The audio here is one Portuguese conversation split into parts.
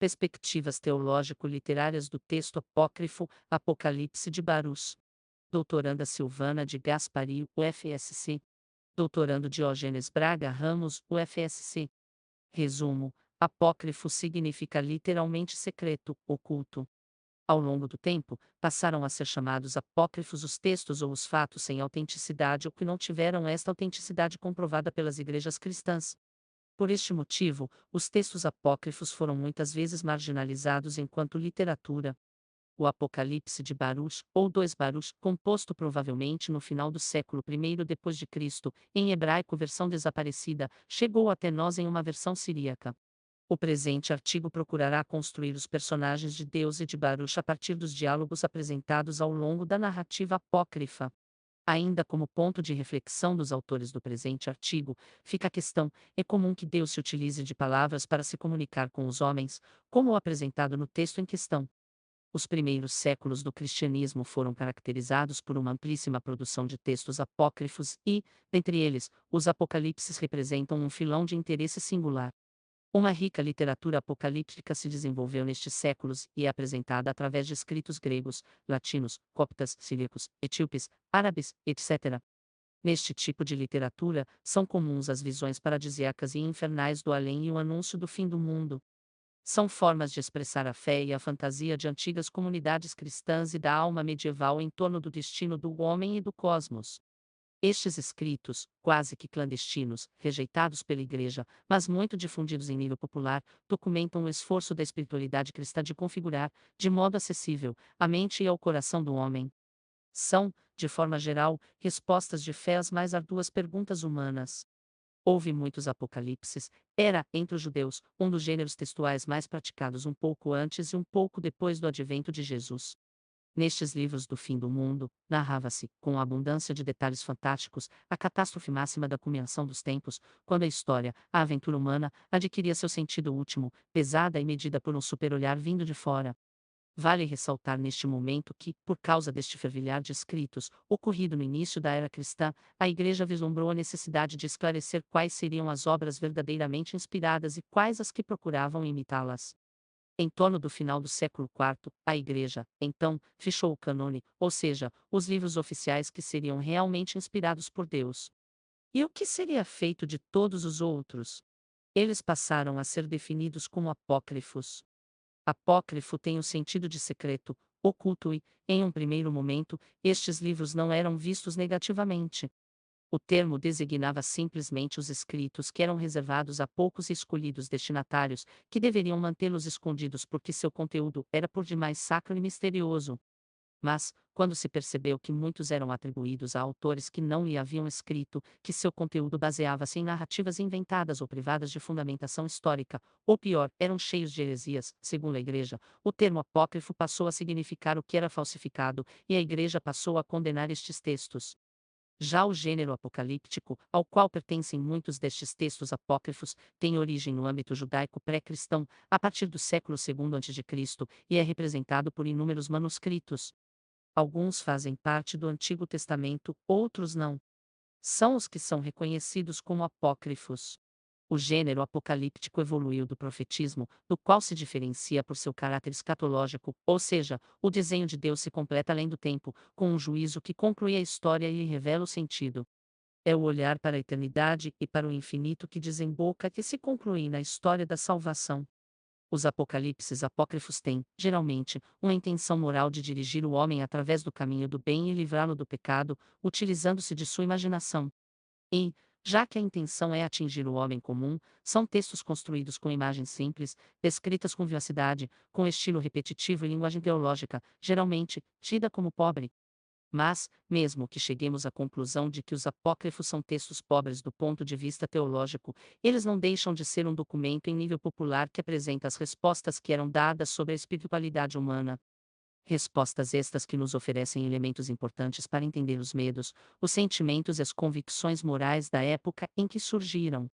Perspectivas teológico-literárias do texto apócrifo Apocalipse de Barus. Doutoranda Silvana de Gaspari, UFSC. Doutorando Diógenes Braga Ramos, UFSC. Resumo: apócrifo significa literalmente secreto, oculto. Ao longo do tempo, passaram a ser chamados apócrifos os textos ou os fatos sem autenticidade ou que não tiveram esta autenticidade comprovada pelas igrejas cristãs. Por este motivo, os textos apócrifos foram muitas vezes marginalizados enquanto literatura. O Apocalipse de Baruch, ou 2 Baruch, composto provavelmente no final do século I depois de Cristo, em hebraico versão desaparecida, chegou até nós em uma versão siríaca. O presente artigo procurará construir os personagens de Deus e de Baruch a partir dos diálogos apresentados ao longo da narrativa apócrifa. Ainda como ponto de reflexão dos autores do presente artigo, fica a questão: é comum que Deus se utilize de palavras para se comunicar com os homens, como o apresentado no texto em questão? Os primeiros séculos do cristianismo foram caracterizados por uma amplíssima produção de textos apócrifos e, dentre eles, os apocalipses representam um filão de interesse singular. Uma rica literatura apocalíptica se desenvolveu nestes séculos e é apresentada através de escritos gregos, latinos, coptas, síriacos, etíopes, árabes, etc. Neste tipo de literatura, são comuns as visões paradisíacas e infernais do além e o anúncio do fim do mundo. São formas de expressar a fé e a fantasia de antigas comunidades cristãs e da alma medieval em torno do destino do homem e do cosmos. Estes escritos, quase que clandestinos, rejeitados pela Igreja, mas muito difundidos em nível popular, documentam o esforço da espiritualidade cristã de configurar, de modo acessível, a mente e ao coração do homem. São, de forma geral, respostas de fé às mais arduas perguntas humanas. Houve muitos apocalipses, era, entre os judeus, um dos gêneros textuais mais praticados um pouco antes e um pouco depois do advento de Jesus. Nestes livros do fim do mundo, narrava-se, com abundância de detalhes fantásticos, a catástrofe máxima da culminação dos tempos, quando a história, a aventura humana, adquiria seu sentido último, pesada e medida por um super-olhar vindo de fora. Vale ressaltar neste momento que, por causa deste fervilhar de escritos, ocorrido no início da era cristã, a Igreja vislumbrou a necessidade de esclarecer quais seriam as obras verdadeiramente inspiradas e quais as que procuravam imitá-las. Em torno do final do século IV, a Igreja, então, fechou o cânone, ou seja, os livros oficiais que seriam realmente inspirados por Deus. E o que seria feito de todos os outros? Eles passaram a ser definidos como apócrifos. Apócrifo tem o sentido de secreto, oculto e, em um primeiro momento, estes livros não eram vistos negativamente. O termo designava simplesmente os escritos que eram reservados a poucos e escolhidos destinatários, que deveriam mantê-los escondidos porque seu conteúdo era por demais sacro e misterioso. Mas, quando se percebeu que muitos eram atribuídos a autores que não lhe haviam escrito, que seu conteúdo baseava-se em narrativas inventadas ou privadas de fundamentação histórica, ou pior, eram cheios de heresias, segundo a Igreja, o termo apócrifo passou a significar o que era falsificado, e a Igreja passou a condenar estes textos. Já o gênero apocalíptico, ao qual pertencem muitos destes textos apócrifos, tem origem no âmbito judaico pré-cristão, a partir do século II a.C., e é representado por inúmeros manuscritos. Alguns fazem parte do Antigo Testamento, outros não. São os que são reconhecidos como apócrifos. O gênero apocalíptico evoluiu do profetismo, do qual se diferencia por seu caráter escatológico, ou seja, o desenho de Deus se completa além do tempo, com um juízo que conclui a história e lhe revela o sentido. É o olhar para a eternidade e para o infinito que desemboca que se conclui na história da salvação. Os apocalipses apócrifos têm, geralmente, uma intenção moral de dirigir o homem através do caminho do bem e livrá-lo do pecado, utilizando-se de sua imaginação. E, já que a intenção é atingir o homem comum, são textos construídos com imagens simples, descritas com vivacidade, com estilo repetitivo e linguagem teológica, geralmente, tida como pobre. Mas, mesmo que cheguemos à conclusão de que os apócrifos são textos pobres do ponto de vista teológico, eles não deixam de ser um documento em nível popular que apresenta as respostas que eram dadas sobre a espiritualidade humana. Respostas estas que nos oferecem elementos importantes para entender os medos, os sentimentos e as convicções morais da época em que surgiram.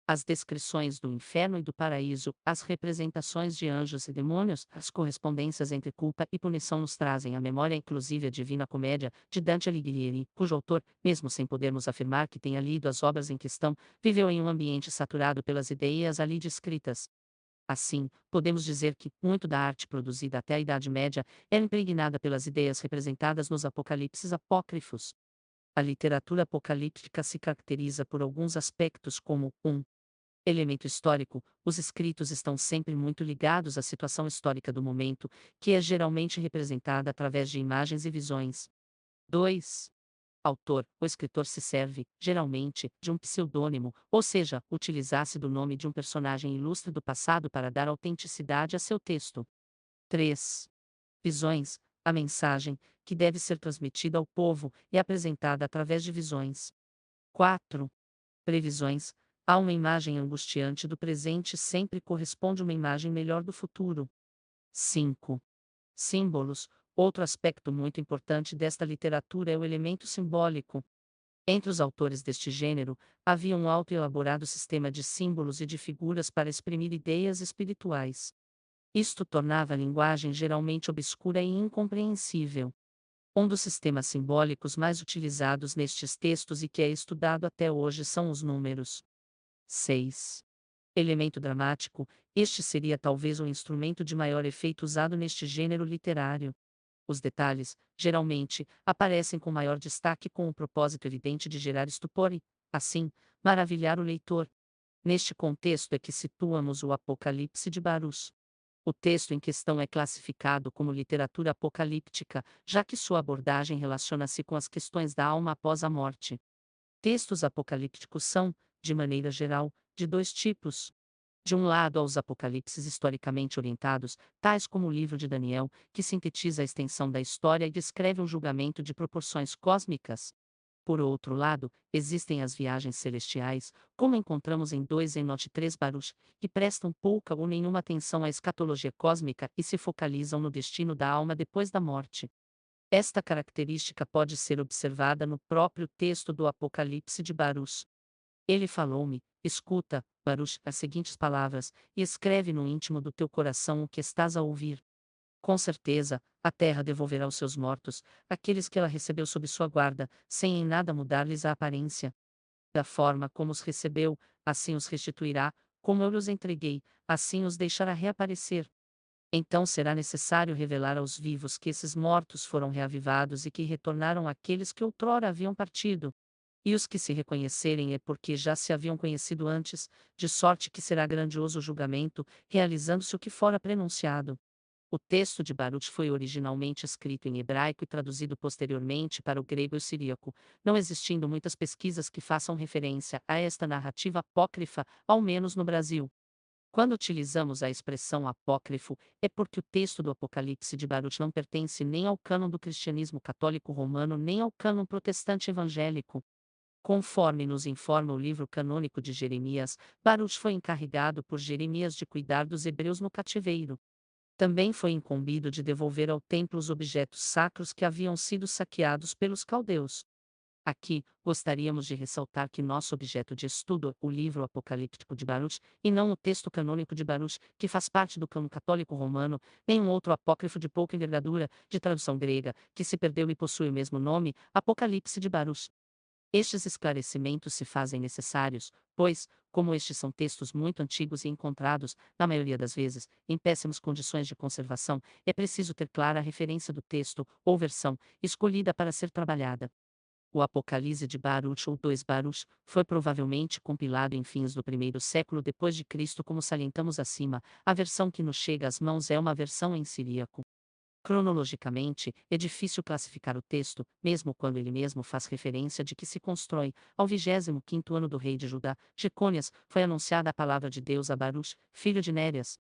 As descrições do inferno e do paraíso, as representações de anjos e demônios, as correspondências entre culpa e punição nos trazem à memória inclusive a Divina Comédia, de Dante Alighieri, cujo autor, mesmo sem podermos afirmar que tenha lido as obras em questão, viveu em um ambiente saturado pelas ideias ali descritas. Assim, podemos dizer que muito da arte produzida até a Idade Média era impregnada pelas ideias representadas nos apocalipses apócrifos. A literatura apocalíptica se caracteriza por alguns aspectos como 1. Elemento histórico, os escritos estão sempre muito ligados à situação histórica do momento, que é geralmente representada através de imagens e visões. 2. Autor, o escritor se serve, geralmente, de um pseudônimo, ou seja, utilizasse do nome de um personagem ilustre do passado para dar autenticidade a seu texto. 3. Visões, a mensagem, que deve ser transmitida ao povo, é apresentada através de visões. 4. Previsões, há uma imagem angustiante do presente sempre corresponde uma imagem melhor do futuro. 5. Símbolos, outro aspecto muito importante desta literatura é o elemento simbólico. Entre os autores deste gênero, havia um alto e elaborado sistema de símbolos e de figuras para exprimir ideias espirituais. Isto tornava a linguagem geralmente obscura e incompreensível. Um dos sistemas simbólicos mais utilizados nestes textos e que é estudado até hoje são os números. 6. Elemento dramático, este seria talvez o instrumento de maior efeito usado neste gênero literário. Os detalhes, geralmente, aparecem com maior destaque com o propósito evidente de gerar estupor e, assim, maravilhar o leitor. Neste contexto é que situamos o Apocalipse de Barus. O texto em questão é classificado como literatura apocalíptica, já que sua abordagem relaciona-se com as questões da alma após a morte. Textos apocalípticos são, de maneira geral, de dois tipos. De um lado, há os apocalipses historicamente orientados, tais como o livro de Daniel, que sintetiza a extensão da história e descreve um julgamento de proporções cósmicas. Por outro lado, existem as viagens celestiais, como encontramos em 2 Enoch 3 Baruch, que prestam pouca ou nenhuma atenção à escatologia cósmica e se focalizam no destino da alma depois da morte. Esta característica pode ser observada no próprio texto do Apocalipse de Baruch. Ele falou-me: escuta, Baruch, as seguintes palavras, e escreve no íntimo do teu coração o que estás a ouvir. Com certeza, a terra devolverá os seus mortos, aqueles que ela recebeu sob sua guarda, sem em nada mudar-lhes a aparência. Da forma como os recebeu, assim os restituirá, como eu os entreguei, assim os deixará reaparecer. Então será necessário revelar aos vivos que esses mortos foram reavivados e que retornaram àqueles que outrora haviam partido. E os que se reconhecerem é porque já se haviam conhecido antes, de sorte que será grandioso o julgamento, realizando-se o que fora prenunciado. O texto de Baruch foi originalmente escrito em hebraico e traduzido posteriormente para o grego e o siríaco, não existindo muitas pesquisas que façam referência a esta narrativa apócrifa, ao menos no Brasil. Quando utilizamos a expressão apócrifo, é porque o texto do Apocalipse de Baruch não pertence nem ao cânon do cristianismo católico romano nem ao cânon protestante evangélico. Conforme nos informa o livro canônico de Jeremias, Baruch foi encarregado por Jeremias de cuidar dos hebreus no cativeiro. Também foi incumbido de devolver ao templo os objetos sacros que haviam sido saqueados pelos caldeus. Aqui, gostaríamos de ressaltar que nosso objeto de estudo é o livro apocalíptico de Baruch, e não o texto canônico de Baruch, que faz parte do cânon católico romano, nem um outro apócrifo de pouca envergadura, de tradução grega, que se perdeu e possui o mesmo nome, Apocalipse de Baruch. Estes esclarecimentos se fazem necessários, pois, como estes são textos muito antigos e encontrados, na maioria das vezes, em péssimas condições de conservação, é preciso ter clara a referência do texto, ou versão, escolhida para ser trabalhada. O Apocalipse de Baruch ou 2 Baruch foi provavelmente compilado em fins do primeiro século depois de Cristo, como salientamos acima. A versão que nos chega às mãos é uma versão em siríaco. Cronologicamente, é difícil classificar o texto, mesmo quando ele mesmo faz referência de que se constrói, ao 25º ano do rei de Judá, Jecônias, foi anunciada a palavra de Deus a Baruch, filho de Nérias.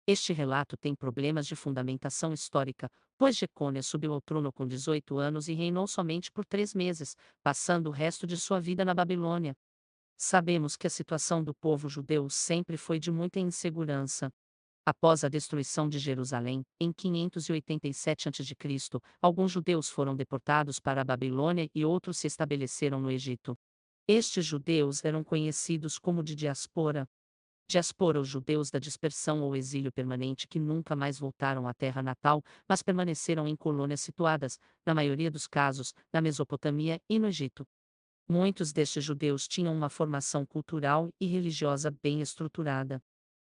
Este relato tem problemas de fundamentação histórica, pois Jecônias subiu ao trono com 18 anos e reinou somente por 3 meses, passando o resto de sua vida na Babilônia. Sabemos que a situação do povo judeu sempre foi de muita insegurança. Após a destruição de Jerusalém, em 587 a.C., alguns judeus foram deportados para a Babilônia e outros se estabeleceram no Egito. Estes judeus eram conhecidos como de diáspora. Diáspora, os judeus da dispersão ou exílio permanente que nunca mais voltaram à terra natal, mas permaneceram em colônias situadas, na maioria dos casos, na Mesopotâmia e no Egito. Muitos destes judeus tinham uma formação cultural e religiosa bem estruturada.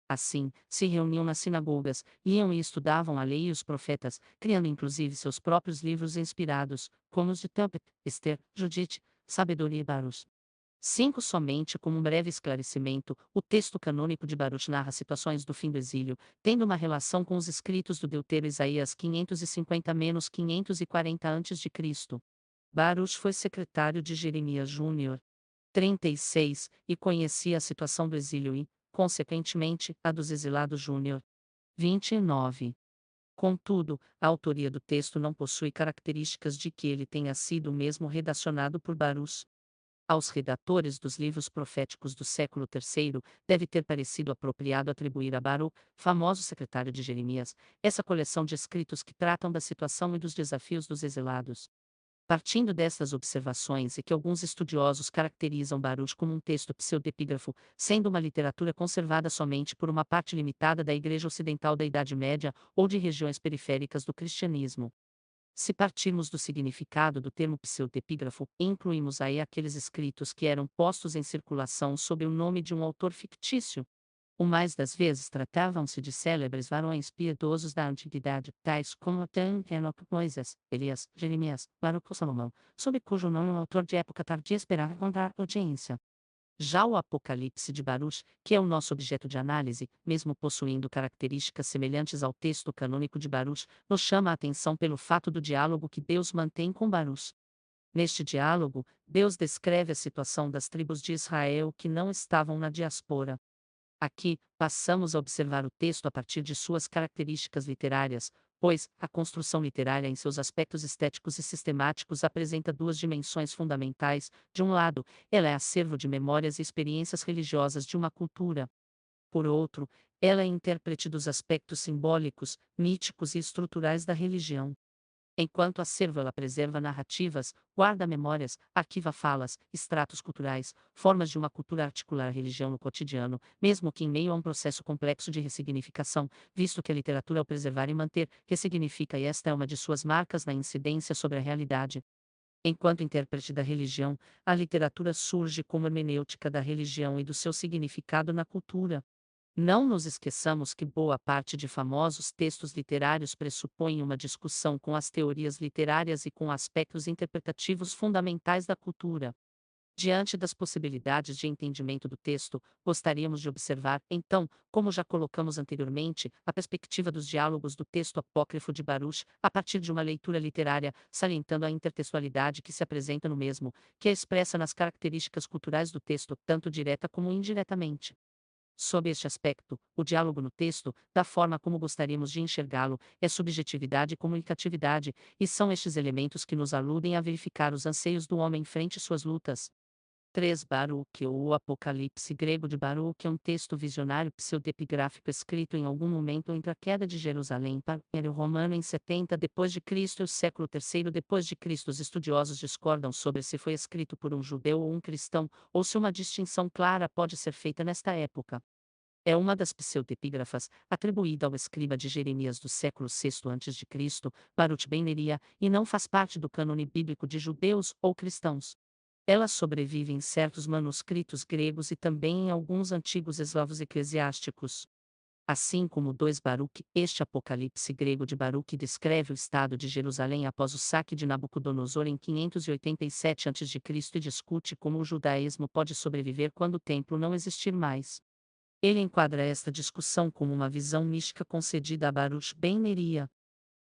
Assim, se reuniam nas sinagogas, liam e estudavam a lei e os profetas, criando inclusive seus próprios livros inspirados, como os de Tobit, Esther, Judite, Sabedoria e Baruch. 5. Somente como um breve esclarecimento, o texto canônico de Baruch narra situações do fim do exílio, tendo uma relação com os escritos do deutero Isaías 550-540 a.C. Baruch foi secretário de Jeremias Júnior. 36, e conhecia a situação do exílio e, consequentemente, a dos exilados Júnior. 29. Contudo, a autoria do texto não possui características de que ele tenha sido mesmo redacionado por Baruch. Aos redatores dos livros proféticos do século III, deve ter parecido apropriado atribuir a Baruch, famoso secretário de Jeremias, essa coleção de escritos que tratam da situação e dos desafios dos exilados. Partindo destas observações e que alguns estudiosos caracterizam Baruch como um texto pseudepígrafo, sendo uma literatura conservada somente por uma parte limitada da Igreja Ocidental da Idade Média ou de regiões periféricas do cristianismo. Se partirmos do significado do termo pseudepígrafo, incluímos aí aqueles escritos que eram postos em circulação sob o nome de um autor fictício. O mais das vezes tratavam-se de célebres varões piedosos da antiguidade, tais como Tan, Enoque, Moisés, Elias, Jeremias, Baruch ou Salomão, sob cujo nome o autor de época tardia esperava encontrar audiência. Já o Apocalipse de Baruch, que é o nosso objeto de análise, mesmo possuindo características semelhantes ao texto canônico de Baruch, nos chama a atenção pelo fato do diálogo que Deus mantém com Baruch. Neste diálogo, Deus descreve a situação das tribos de Israel que não estavam na diaspora. Aqui, passamos a observar o texto a partir de suas características literárias, pois, a construção literária em seus aspectos estéticos e sistemáticos apresenta duas dimensões fundamentais. De um lado, ela é acervo de memórias e experiências religiosas de uma cultura. Por outro, ela é intérprete dos aspectos simbólicos, míticos e estruturais da religião. Enquanto acervo ela preserva narrativas, guarda memórias, arquiva falas, extratos culturais, formas de uma cultura articular a religião no cotidiano, mesmo que em meio a um processo complexo de ressignificação, visto que a literatura ao preservar e manter, ressignifica e esta é uma de suas marcas na incidência sobre a realidade. Enquanto intérprete da religião, a literatura surge como hermenêutica da religião e do seu significado na cultura. Não nos esqueçamos que boa parte de famosos textos literários pressupõem uma discussão com as teorias literárias e com aspectos interpretativos fundamentais da cultura. Diante das possibilidades de entendimento do texto, gostaríamos de observar, então, como já colocamos anteriormente, a perspectiva dos diálogos do texto apócrifo de Baruch, a partir de uma leitura literária, salientando a intertextualidade que se apresenta no mesmo, que é expressa nas características culturais do texto, tanto direta como indiretamente. Sob este aspecto, o diálogo no texto, da forma como gostaríamos de enxergá-lo, é subjetividade e comunicatividade, e são estes elementos que nos aludem a verificar os anseios do homem frente suas lutas. 3. Baruch, ou o Apocalipse grego de Baruch é um texto visionário pseudepigráfico escrito em algum momento entre a queda de Jerusalém para o Império Romano em 70 d.C. e o século III d.C. Os estudiosos discordam sobre se foi escrito por um judeu ou um cristão, ou se uma distinção clara pode ser feita nesta época. É uma das pseudepígrafas, atribuída ao escriba de Jeremias do século VI a.C., Baruch ben Neria, e não faz parte do cânone bíblico de judeus ou cristãos. Ela sobrevive em certos manuscritos gregos e também em alguns antigos eslavos eclesiásticos. Assim como 2 Baruch, este Apocalipse grego de Baruch descreve o estado de Jerusalém após o saque de Nabucodonosor em 587 a.C. e discute como o judaísmo pode sobreviver quando o templo não existir mais. Ele enquadra esta discussão como uma visão mística concedida a Baruch ben Neria.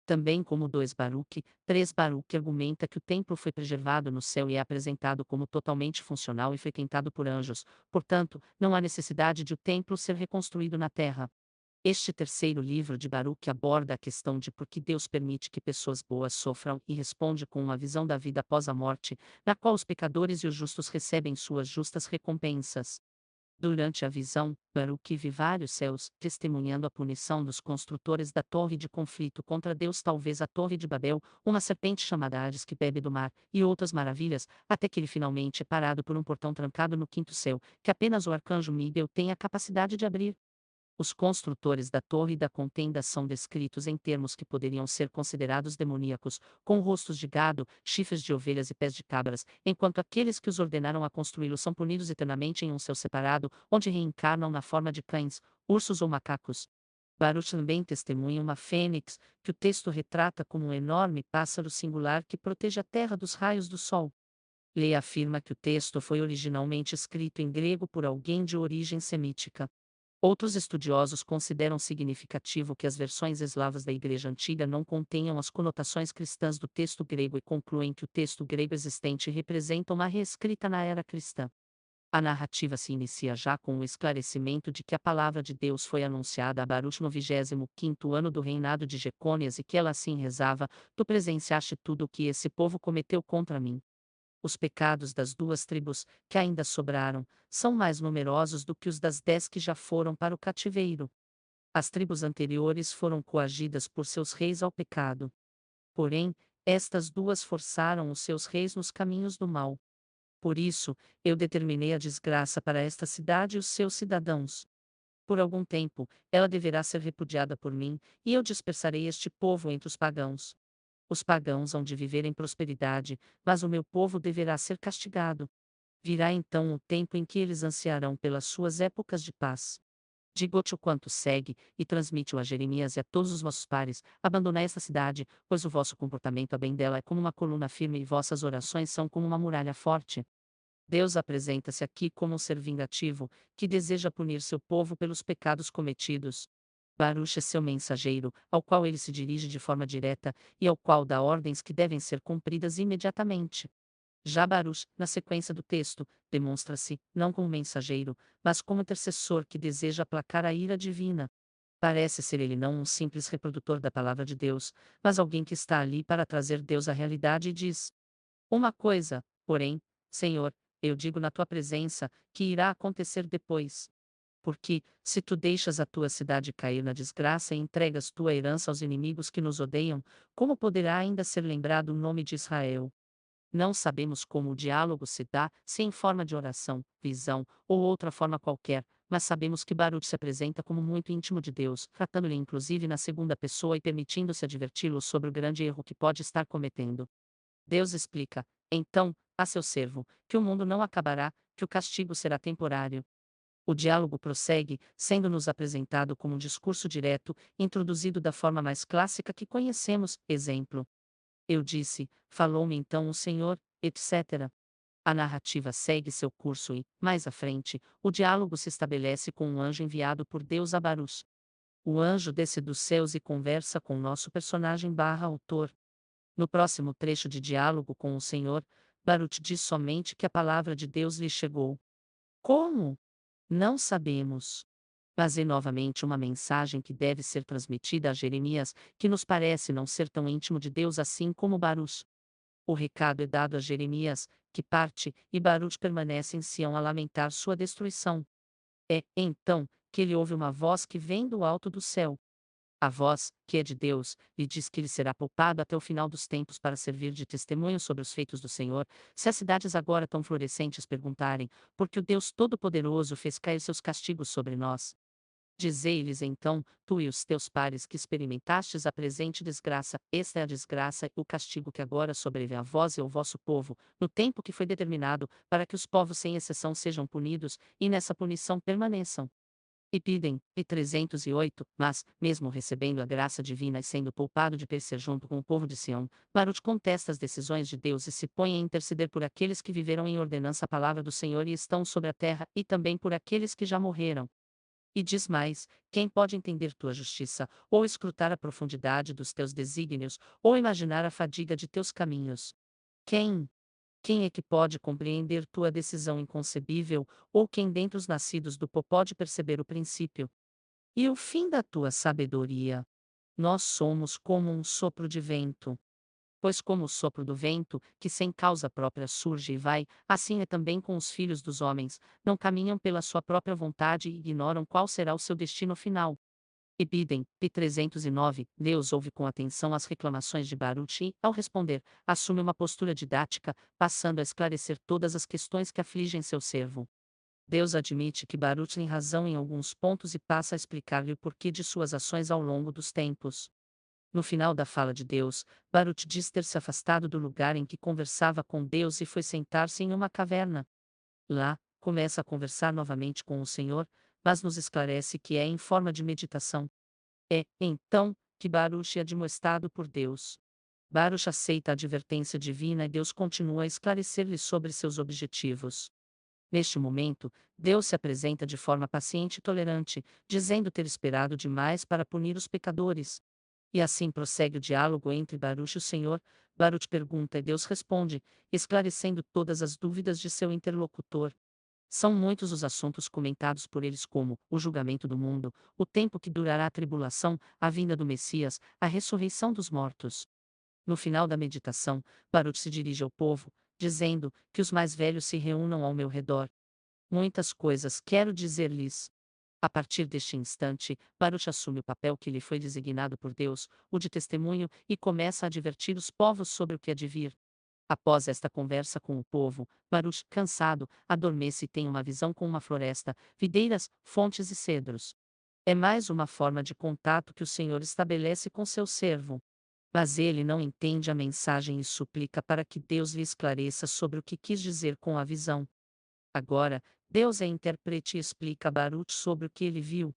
Também como 2 Baruch, 3 Baruch argumenta que o templo foi preservado no céu e é apresentado como totalmente funcional e frequentado por anjos, portanto, não há necessidade de o templo ser reconstruído na terra. Este terceiro livro de Baruch aborda a questão de por que Deus permite que pessoas boas sofram e responde com uma visão da vida após a morte, na qual os pecadores e os justos recebem suas justas recompensas. Durante a visão, Baruch viu vários céus, testemunhando a punição dos construtores da torre de conflito contra Deus, talvez a Torre de Babel, uma serpente chamada Hades que bebe do mar, e outras maravilhas, até que ele finalmente é parado por um portão trancado no quinto céu, que apenas o arcanjo Miguel tem a capacidade de abrir. Os construtores da torre da contenda são descritos em termos que poderiam ser considerados demoníacos, com rostos de gado, chifres de ovelhas e pés de cabras, enquanto aqueles que os ordenaram a construí-lo são punidos eternamente em um céu separado, onde reencarnam na forma de cães, ursos ou macacos. Baruch também testemunha uma fênix, que o texto retrata como um enorme pássaro singular que protege a terra dos raios do sol. Leia afirma que o texto foi originalmente escrito em grego por alguém de origem semítica. Outros estudiosos consideram significativo que as versões eslavas da Igreja Antiga não contenham as conotações cristãs do texto grego e concluem que o texto grego existente representa uma reescrita na era cristã. A narrativa se inicia já com o esclarecimento de que a palavra de Deus foi anunciada a Baruch no 25º ano do reinado de Jecônias e que ela assim rezava: Tu presenciaste tudo o que esse povo cometeu contra mim. Os pecados das 2 tribos, que ainda sobraram, são mais numerosos do que os das 10 que já foram para o cativeiro. As tribos anteriores foram coagidas por seus reis ao pecado. Porém, estas 2 forçaram os seus reis nos caminhos do mal. Por isso, eu determinei a desgraça para esta cidade e os seus cidadãos. Por algum tempo, ela deverá ser repudiada por mim, e eu dispersarei este povo entre os pagãos. Os pagãos hão de viver em prosperidade, mas o meu povo deverá ser castigado. Virá então o tempo em que eles ansiarão pelas suas épocas de paz. Digo-te o quanto segue, e transmite-o a Jeremias e a todos os vossos pares: abandonai esta cidade, pois o vosso comportamento a bem dela é como uma coluna firme e vossas orações são como uma muralha forte. Deus apresenta-se aqui como um ser vingativo, que deseja punir seu povo pelos pecados cometidos. Baruch é seu mensageiro, ao qual ele se dirige de forma direta, e ao qual dá ordens que devem ser cumpridas imediatamente. Já Baruch, na sequência do texto, demonstra-se, não como mensageiro, mas como intercessor que deseja aplacar a ira divina. Parece ser ele não um simples reprodutor da palavra de Deus, mas alguém que está ali para trazer Deus à realidade e diz: Uma coisa, porém, Senhor, eu digo na tua presença, que irá acontecer depois. Porque, se tu deixas a tua cidade cair na desgraça e entregas tua herança aos inimigos que nos odeiam, como poderá ainda ser lembrado o nome de Israel? Não sabemos como o diálogo se dá, se em forma de oração, visão, ou outra forma qualquer, mas sabemos que Baruch se apresenta como muito íntimo de Deus, tratando-lhe inclusive na segunda pessoa e permitindo-se adverti-lo sobre o grande erro que pode estar cometendo. Deus explica, então, a seu servo, que o mundo não acabará, que o castigo será temporário. O diálogo prossegue, sendo-nos apresentado como um discurso direto, introduzido da forma mais clássica que conhecemos, exemplo. Eu disse, falou-me então o Senhor, etc. A narrativa segue seu curso e, mais à frente, o diálogo se estabelece com um anjo enviado por Deus a Barus. O anjo desce dos céus e conversa com nosso personagem barra autor. No próximo trecho de diálogo com o Senhor, Baruch diz somente que a palavra de Deus lhe chegou. Como? Não sabemos. Mas é novamente uma mensagem que deve ser transmitida a Jeremias, que nos parece não ser tão íntimo de Deus assim como Baruch. O recado é dado a Jeremias, que parte, e Baruch permanece em Sião a lamentar sua destruição. É, então, que ele ouve uma voz que vem do alto do céu. A voz, que é de Deus, lhe diz que ele será poupado até o final dos tempos para servir de testemunho sobre os feitos do Senhor, se as cidades agora tão florescentes perguntarem, porque o Deus Todo-Poderoso fez cair seus castigos sobre nós. Dizei-lhes então, tu e os teus pares que experimentastes a presente desgraça, esta é a desgraça e o castigo que agora sobreveio a vós e ao vosso povo, no tempo que foi determinado, para que os povos sem exceção sejam punidos, e nessa punição permaneçam. E 308, mas, mesmo recebendo a graça divina e sendo poupado de perecer junto com o povo de Sião, Baruch contesta as decisões de Deus e se põe a interceder por aqueles que viveram em ordenança a palavra do Senhor e estão sobre a terra, e também por aqueles que já morreram. E diz mais: quem pode entender tua justiça, ou escrutar a profundidade dos teus desígnios, ou imaginar a fadiga de teus caminhos? Quem? Quem é que pode compreender tua decisão inconcebível, ou quem dentre os nascidos do pó pode perceber o princípio e o fim da tua sabedoria? Nós somos como um sopro de vento. Pois como o sopro do vento, que sem causa própria surge e vai, assim é também com os filhos dos homens, não caminham pela sua própria vontade e ignoram qual será o seu destino final. Ebidem, p. 309, Deus ouve com atenção as reclamações de Baruch e, ao responder, assume uma postura didática, passando a esclarecer todas as questões que afligem seu servo. Deus admite que Baruch tem razão em alguns pontos e passa a explicar-lhe o porquê de suas ações ao longo dos tempos. No final da fala de Deus, Baruch diz ter se afastado do lugar em que conversava com Deus e foi sentar-se em uma caverna. Lá, começa a conversar novamente com o Senhor, mas nos esclarece que é em forma de meditação. É, então, que Baruch é admoestado por Deus. Baruch aceita a advertência divina e Deus continua a esclarecer-lhe sobre seus objetivos. Neste momento, Deus se apresenta de forma paciente e tolerante, dizendo ter esperado demais para punir os pecadores. E assim prossegue o diálogo entre Baruch e o Senhor. Baruch pergunta e Deus responde, esclarecendo todas as dúvidas de seu interlocutor. São muitos os assuntos comentados por eles, como o julgamento do mundo, o tempo que durará a tribulação, a vinda do Messias, a ressurreição dos mortos. No final da meditação, Baruch se dirige ao povo, dizendo que os mais velhos se reúnam ao meu redor. Muitas coisas quero dizer-lhes. A partir deste instante, Baruch assume o papel que lhe foi designado por Deus, o de testemunho, e começa a advertir os povos sobre o que há de vir. Após esta conversa com o povo, Baruch, cansado, adormece e tem uma visão com uma floresta, videiras, fontes e cedros. É mais uma forma de contato que o Senhor estabelece com seu servo. Mas ele não entende a mensagem e suplica para que Deus lhe esclareça sobre o que quis dizer com a visão. Agora, Deus é intérprete e explica a Baruch sobre o que ele viu.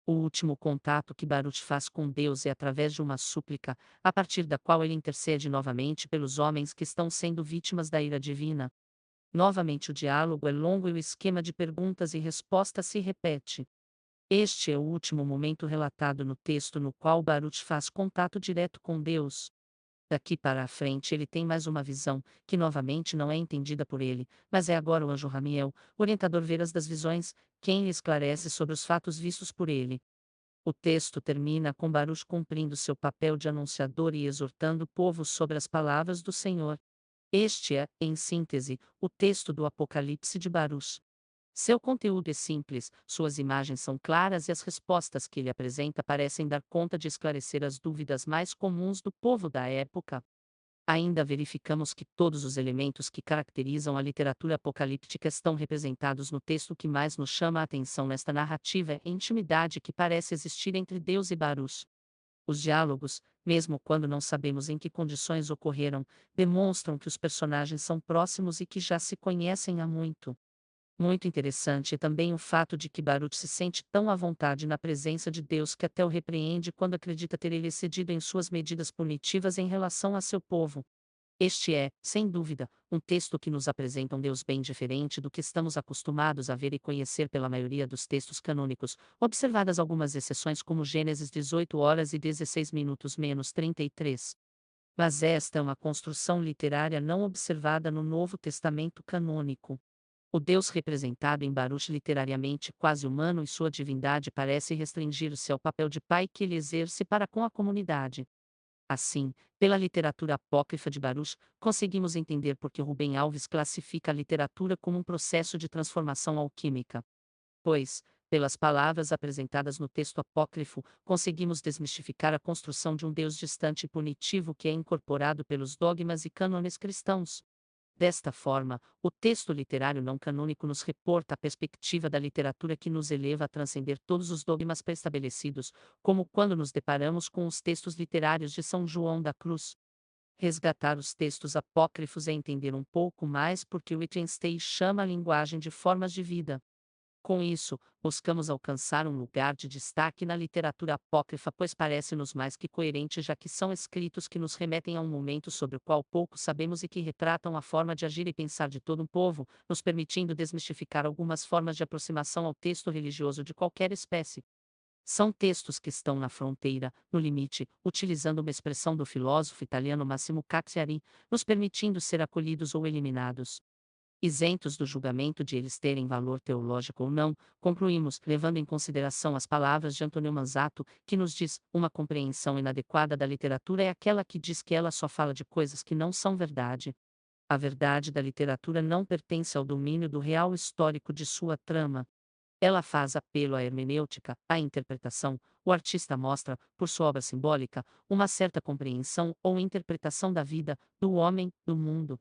O último contato que Baruch faz com Deus é através de uma súplica, a partir da qual ele intercede novamente pelos homens que estão sendo vítimas da ira divina. Novamente o diálogo é longo e o esquema de perguntas e respostas se repete. Este é o último momento relatado no texto no qual Baruch faz contato direto com Deus. Daqui para a frente ele tem mais uma visão, que novamente não é entendida por ele, mas é agora o anjo Ramiel, orientador veras das visões, quem lhe esclarece sobre os fatos vistos por ele. O texto termina com Baruch cumprindo seu papel de anunciador e exortando o povo sobre as palavras do Senhor. Este é, em síntese, o texto do Apocalipse de Baruch. Seu conteúdo é simples, suas imagens são claras e as respostas que ele apresenta parecem dar conta de esclarecer as dúvidas mais comuns do povo da época. Ainda verificamos que todos os elementos que caracterizam a literatura apocalíptica estão representados no texto. O que mais nos chama a atenção nesta narrativa é a intimidade que parece existir entre Deus e Baruch. Os diálogos, mesmo quando não sabemos em que condições ocorreram, demonstram que os personagens são próximos e que já se conhecem há muito. Muito interessante é também o fato de que Baruch se sente tão à vontade na presença de Deus que até o repreende quando acredita ter ele excedido em suas medidas punitivas em relação a seu povo. Este é, sem dúvida, um texto que nos apresenta um Deus bem diferente do que estamos acostumados a ver e conhecer pela maioria dos textos canônicos, observadas algumas exceções como Gênesis 18 horas e 16 minutos menos 33. Mas esta é uma construção literária não observada no Novo Testamento canônico. O Deus representado em Baruch literariamente quase humano e sua divindade parece restringir-se ao papel de pai que ele exerce para com a comunidade. Assim, pela literatura apócrifa de Baruch, conseguimos entender por que Rubem Alves classifica a literatura como um processo de transformação alquímica. Pois, pelas palavras apresentadas no texto apócrifo, conseguimos desmistificar a construção de um Deus distante e punitivo que é incorporado pelos dogmas e cânones cristãos. Desta forma, o texto literário não canônico nos reporta a perspectiva da literatura que nos eleva a transcender todos os dogmas pré-estabelecidos, como quando nos deparamos com os textos literários de São João da Cruz. Resgatar os textos apócrifos é entender um pouco mais porque Wittgenstein chama a linguagem de formas de vida. Com isso, buscamos alcançar um lugar de destaque na literatura apócrifa, pois parece-nos mais que coerente, já que são escritos que nos remetem a um momento sobre o qual pouco sabemos e que retratam a forma de agir e pensar de todo um povo, nos permitindo desmistificar algumas formas de aproximação ao texto religioso de qualquer espécie. São textos que estão na fronteira, no limite, utilizando uma expressão do filósofo italiano Massimo Cacciari, nos permitindo ser acolhidos ou eliminados. Isentos do julgamento de eles terem valor teológico ou não, concluímos, levando em consideração as palavras de Antonio Manzato, que nos diz: uma compreensão inadequada da literatura é aquela que diz que ela só fala de coisas que não são verdade. A verdade da literatura não pertence ao domínio do real histórico de sua trama. Ela faz apelo à hermenêutica, à interpretação. O artista mostra, por sua obra simbólica, uma certa compreensão ou interpretação da vida, do homem, do mundo.